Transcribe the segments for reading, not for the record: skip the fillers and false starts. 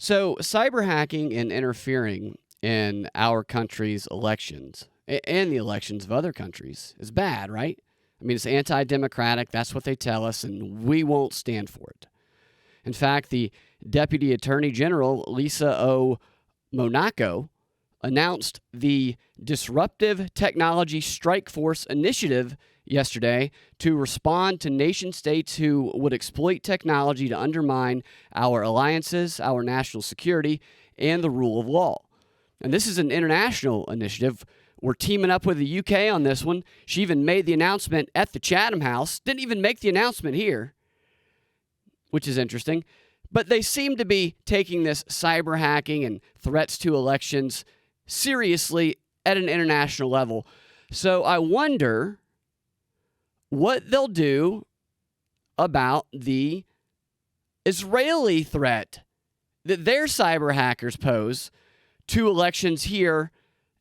So, cyber hacking and interfering in our country's elections and the elections of other countries is bad, right? I mean, it's anti-democratic. That's what they tell us, and we won't stand for it. In fact, the Deputy Attorney General, Lisa O. Monaco, announced the Disruptive Technology Strike Force Initiative yesterday to respond to nation-states who would exploit technology to undermine our alliances, our national security, and the rule of law. And this is an international initiative. We're teaming up with the UK on this one. She even made the announcement at the Chatham House. Didn't even make the announcement here, which is interesting. But they seem to be taking this cyber hacking and threats to elections seriously at an international level. So I wonder what they'll do about the Israeli threat that their cyber hackers pose to elections here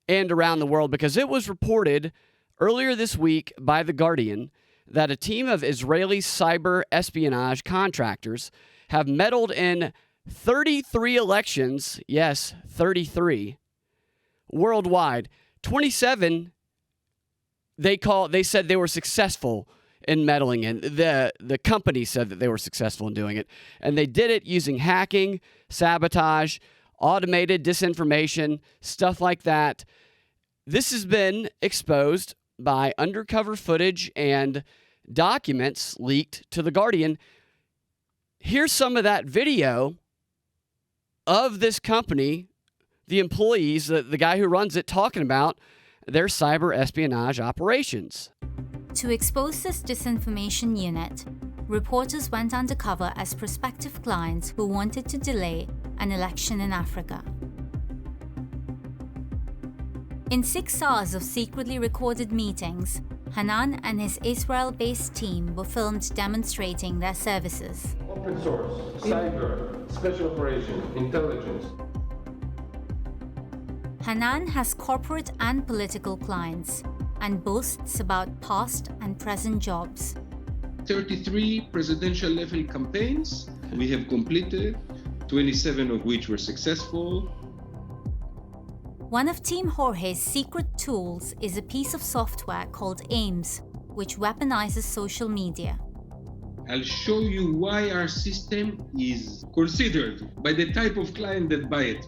and around the world, because it was reported earlier this week by The Guardian that a team of Israeli cyber espionage contractors have meddled in 33 elections, yes, 33, worldwide. 27 they said they were successful in meddling in. The company said that they were successful in doing it. And they did it using hacking, sabotage, automated disinformation, stuff like that. This has been exposed by undercover footage and documents leaked to The Guardian. Here's some of that video of this company, the employees, the guy who runs it, talking about their cyber espionage operations. To expose this disinformation unit, reporters went undercover as prospective clients who wanted to delay an election in Africa. In 6 hours of secretly recorded meetings, Hanan and his Israel-based team were filmed demonstrating their services. Open source, cyber, special operations, intelligence. Hanan has corporate and political clients and boasts about past and present jobs. 33 presidential level campaigns we have completed, 27 of which were successful. One of Team Jorge's secret tools is a piece of software called AIMS, which weaponizes social media. I'll show you why our system is considered by the type of client that buy it.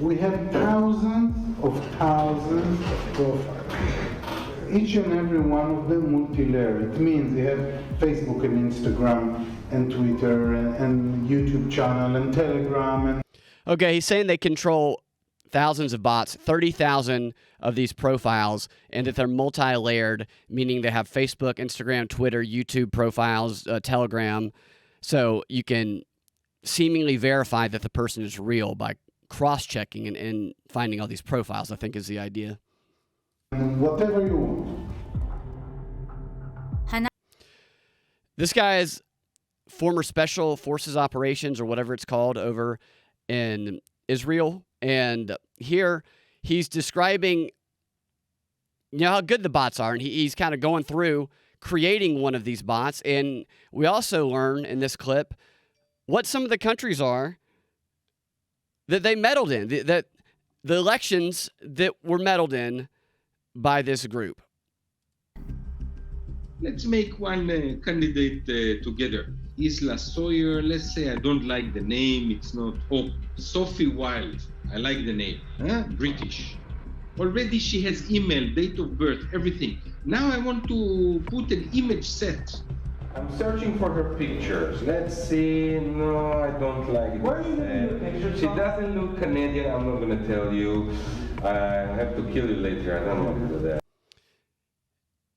We have thousands of profiles. Each and every one of them multi-layered. It means they have Facebook and Instagram and Twitter and YouTube channel and Telegram. Okay, he's saying they control thousands of bots, 30,000 of these profiles, and that they're multi-layered, meaning they have Facebook, Instagram, Twitter, YouTube profiles, Telegram. So you can seemingly verify that the person is real by cross-checking and finding all these profiles, I think is the idea. Whatever you want. This guy is former Special Forces Operations, or whatever it's called, over in Israel. And here he's describing, how good the bots are. And he's kind of going through creating one of these bots. And we also learn in this clip what some of the countries are that they meddled in, that the elections that were meddled in by this group. Let's make one candidate together. Isla Sawyer, let's say I don't like the name, it's not Hope. Sophie Wilde, I like the name, British. Already she has email, date of birth, everything. Now I want to put an image set. I'm searching for her pictures. Let's see. No, I don't like it. Where are you looking at pictures? She doesn't look Canadian. I'm not going to tell you. I have to kill you later. I don't want to do that.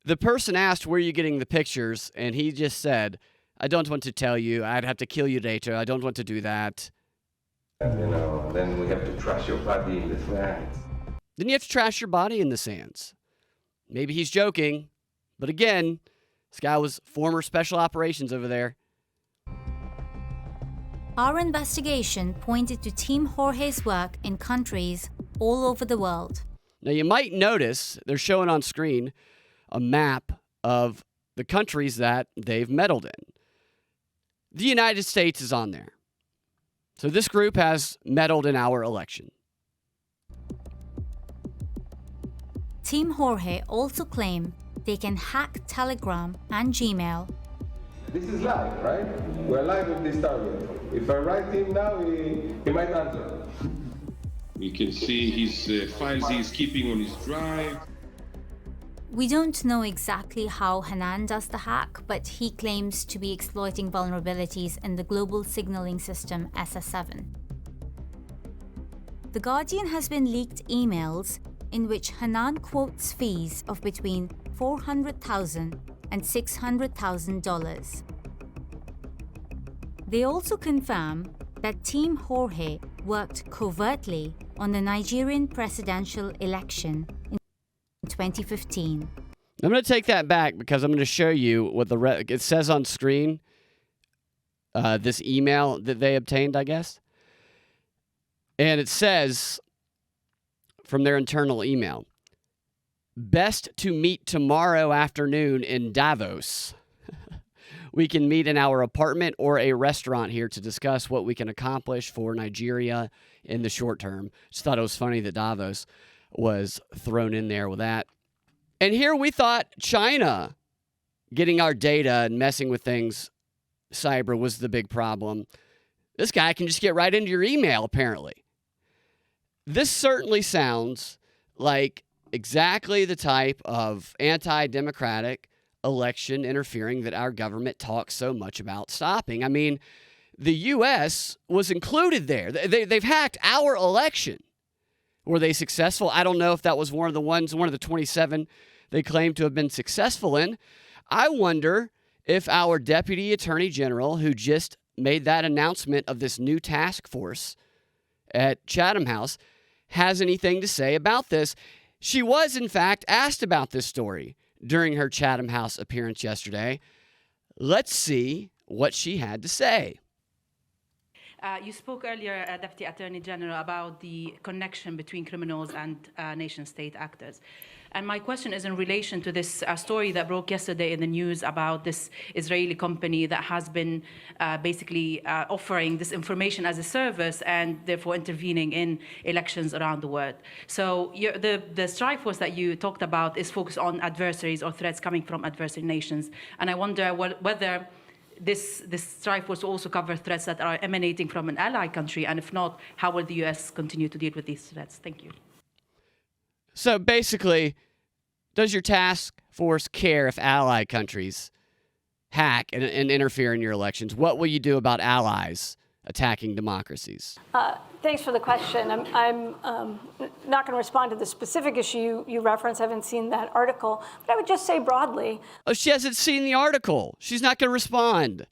The person asked, where are you getting the pictures? And he just said, I don't want to tell you. I'd have to kill you later. I don't want to do that. Then we have to trash your body in the sands. Then you have to trash your body in the sands. Maybe he's joking, but again, this guy was former Special Operations over there. Our investigation pointed to Team Jorge's work in countries all over the world. Now, you might notice they're showing on screen a map of the countries that they've meddled in. The United States is on there. So this group has meddled in our election. Team Jorge also claim they can hack Telegram and Gmail. This is live, right? We're live with this target. If I write him now, he might answer. We can see his files he's keeping on his drive. We don't know exactly how Hanan does the hack, but he claims to be exploiting vulnerabilities in the global signaling system SS7. The Guardian has been leaked emails in which Hanan quotes fees of between $400,000 and $600,000. They also confirm that Team Jorge worked covertly on the Nigerian presidential election in 2015. I'm going to take that back because I'm going to show you what it says on screen. This email that they obtained, I guess. And it says from their internal email, best to meet tomorrow afternoon in Davos. We can meet in our apartment or a restaurant here to discuss what we can accomplish for Nigeria in the short term. Just thought it was funny that Davos was thrown in there with that. And here we thought China getting our data and messing with things, cyber, was the big problem. This guy can just get right into your email, apparently. This certainly sounds like exactly the type of anti-democratic election interfering that our government talks so much about stopping. I mean, the U.S. was included there. They've hacked our election. Were they successful? I don't know if that was one of the 27 they claimed to have been successful in. I wonder if our Deputy Attorney General, who just made that announcement of this new task force at Chatham House, has anything to say about this. She was, in fact, asked about this story during her Chatham House appearance yesterday. Let's see what she had to say. You spoke earlier, Deputy Attorney General, about the connection between criminals and nation-state actors. And my question is in relation to this story that broke yesterday in the news about this Israeli company that has been basically offering this information as a service and therefore intervening in elections around the world. So the strike force that you talked about is focused on adversaries or threats coming from adversary nations. And I wonder whether this strike force will also cover threats that are emanating from an ally country, and if not, how will the U.S. continue to deal with these threats? Thank you. So basically, does your task force care if ally countries hack and interfere in your elections? What will you do about allies attacking democracies? Thanks for the question. I'm not going to respond to the specific issue you referenced. I haven't seen that article. But I would just say broadly. Oh, she hasn't seen the article. She's not going to respond.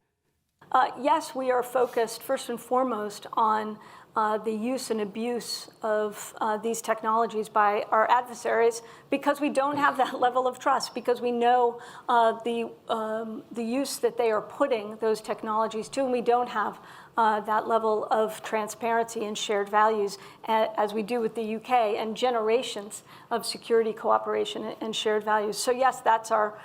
Yes, we are focused first and foremost on the use and abuse of these technologies by our adversaries because we don't have that level of trust, because we know the use that they are putting those technologies to, and we don't have that level of transparency and shared values as we do with the UK and generations of security cooperation and shared values. So yes, that's our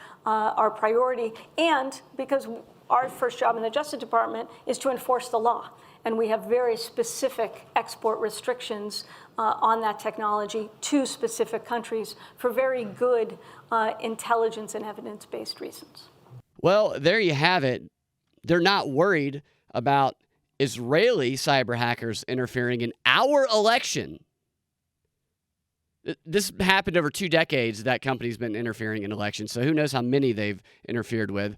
priority, and because our first job in the Justice Department is to enforce the law. And we have very specific export restrictions on that technology to specific countries for very good intelligence and evidence-based reasons. Well, there you have it. They're not worried about Israeli cyber hackers interfering in our election. This happened over 2 decades. That company's been interfering in elections, so who knows how many they've interfered with.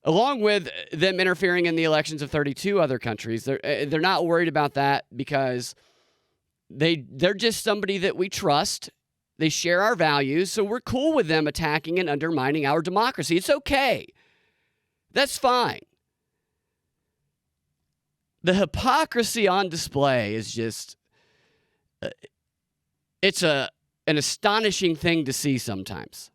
Along with them interfering in the elections of 32 other countries, they're not worried about that because they're just somebody that we trust. They share our values, so we're cool with them attacking and undermining our democracy. It's okay. That's fine. The hypocrisy on display is just, it's an astonishing thing to see sometimes.